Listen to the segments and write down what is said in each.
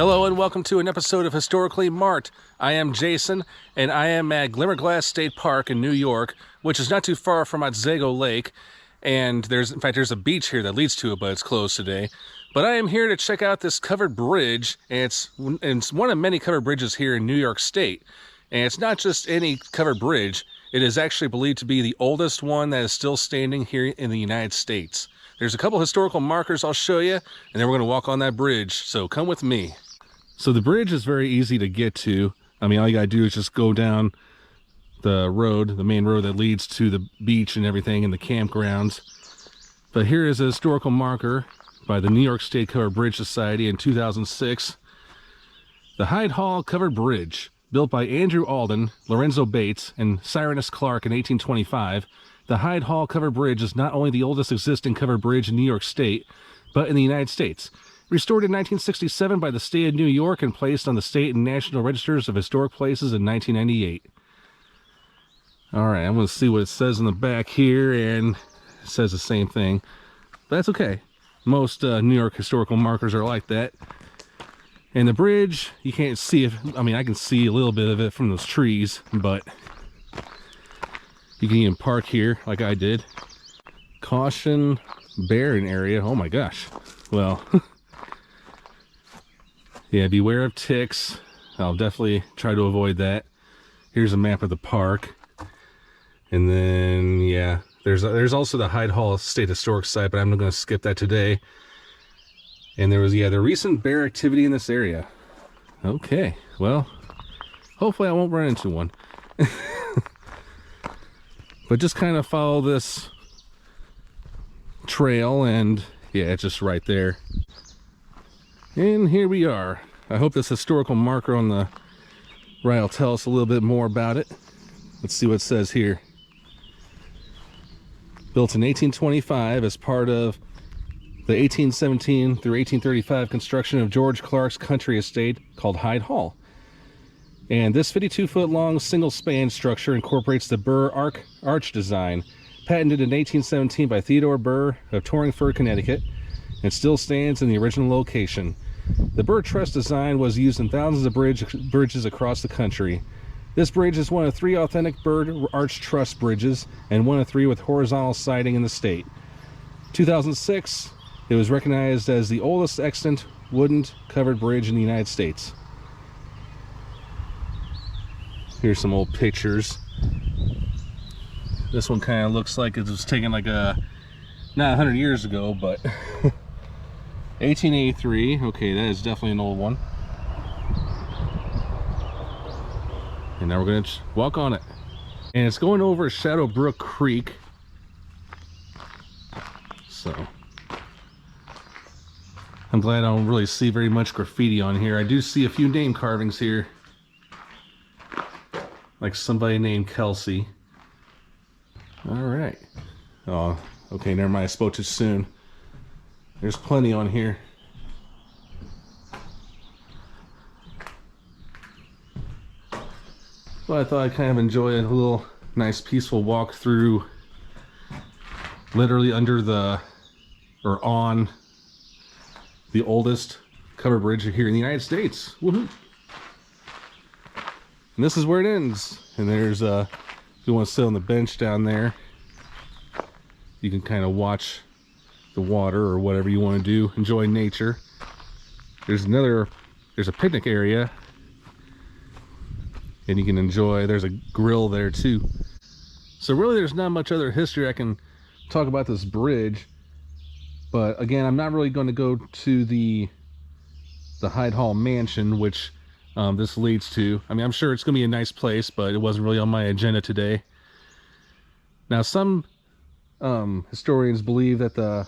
Hello and welcome to an episode of Historically Marked. I am Jason, and I am at Glimmerglass State Park in New York, which is not too far from Otsego Lake. And there's a beach here that leads to it, but it's closed today. But I am here to check out this covered bridge, and it's one of many covered bridges here in New York State. And it's not just any covered bridge. It is actually believed to be the oldest one that is still standing here in the United States. There's a couple historical markers I'll show you, and then we're going to walk on that bridge, so come with me. So the bridge is very easy to get to. I mean, all you gotta do is just go down the road, the main road that leads to the beach and everything and the campgrounds. But here is a historical marker by the New York State Covered Bridge Society in 2006. The Hyde Hall Covered Bridge, built by Andrew Alden, Lorenzo Bates, and Cyrus Clarke in 1825. The Hyde Hall Covered Bridge is not only the oldest existing covered bridge in New York State, but in the United States. Restored in 1967 by the state of New York and placed on the state and national registers of historic places in 1998. All right, I'm going to see what it says in the back here, and it says the same thing. But that's okay. Most New York historical markers are like that. And the bridge, you can't see it. I mean, I can see a little bit of it from those trees, but you can even park here like I did. Caution, barren area. Oh my gosh. Well, yeah, beware of ticks. I'll definitely try to avoid that. Here's a map of the park. And then, yeah, there's also the Hyde Hall State Historic Site, but I'm going to skip that today. And there was, yeah, the recent bear activity in this area. Okay, well, hopefully I won't run into one. But just kind of follow this trail, and yeah, it's just right there. And here we are. I hope this historical marker on the right will tell us a little bit more about it. Let's see what it says here. Built in 1825 as part of the 1817 through 1835 construction of George Clarke's country estate called Hyde Hall. And this 52-foot long single-span structure incorporates the Burr arch design, patented in 1817 by Theodore Burr of Torringford, Connecticut, and still stands in the original location. The Burr truss design was used in thousands of bridges across the country. This bridge is one of 3 authentic Burr arch truss bridges and one of 3 with horizontal siding in the state. 2006, it was recognized as the oldest extant wooden covered bridge in the United States. Here's some old pictures. This one kind of looks like it was taken like not 100 years ago, but 1883. Okay, that is definitely an old one. And now we're going to walk on it. And it's going over Shadow Brook Creek. So I'm glad I don't really see very much graffiti on here. I do see a few name carvings here. Like somebody named Kelsey. Alright. Oh, okay, never mind. I spoke too soon. There's plenty on here. Well, I thought I'd kind of enjoy a little nice peaceful walk through literally under the, or on the oldest covered bridge here in the United States. Woohoo! And this is where it ends. And there's if you want to sit on the bench down there, you can kind of watch the water or whatever you want to do, enjoy nature. There's a picnic area, and you can enjoy, there's a grill there too. So really there's not much other history I can talk about this bridge, but again, I'm not really going to go to the Hyde Hall mansion, which this leads to. I mean, I'm sure it's gonna be a nice place, but it wasn't really on my agenda today. Now, some historians believe that the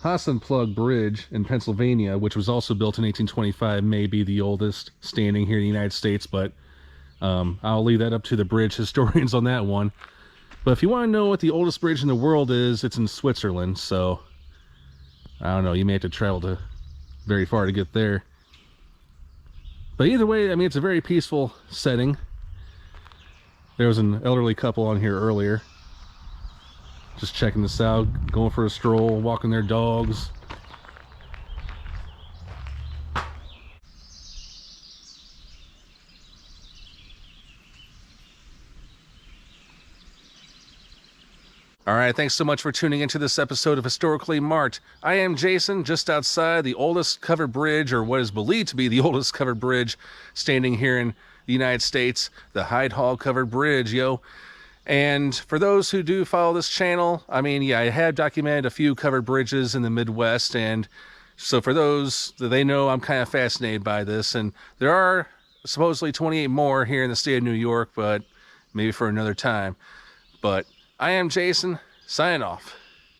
Hassenplug Bridge in Pennsylvania, which was also built in 1825, may be the oldest standing here in the United States, but I'll leave that up to the bridge historians on that one. But if you want to know what the oldest bridge in the world is, it's in Switzerland, so I don't know, you may have to travel very far to get there. But either way, I mean, it's a very peaceful setting. There was an elderly couple on here earlier. Just checking this out, going for a stroll, walking their dogs. right, thanks so much for tuning into this episode of Historically Marked. I am Jason, just outside the oldest covered bridge, or what is believed to be the oldest covered bridge standing here in the United States, the Hyde Hall covered bridge, yo. And for those who do follow this channel, I mean, yeah, I have documented a few covered bridges in the Midwest, and so for those that they know, I'm kind of fascinated by this, and there are supposedly 28 more here in the state of New York, but maybe for another time. But I am Jason, signing off.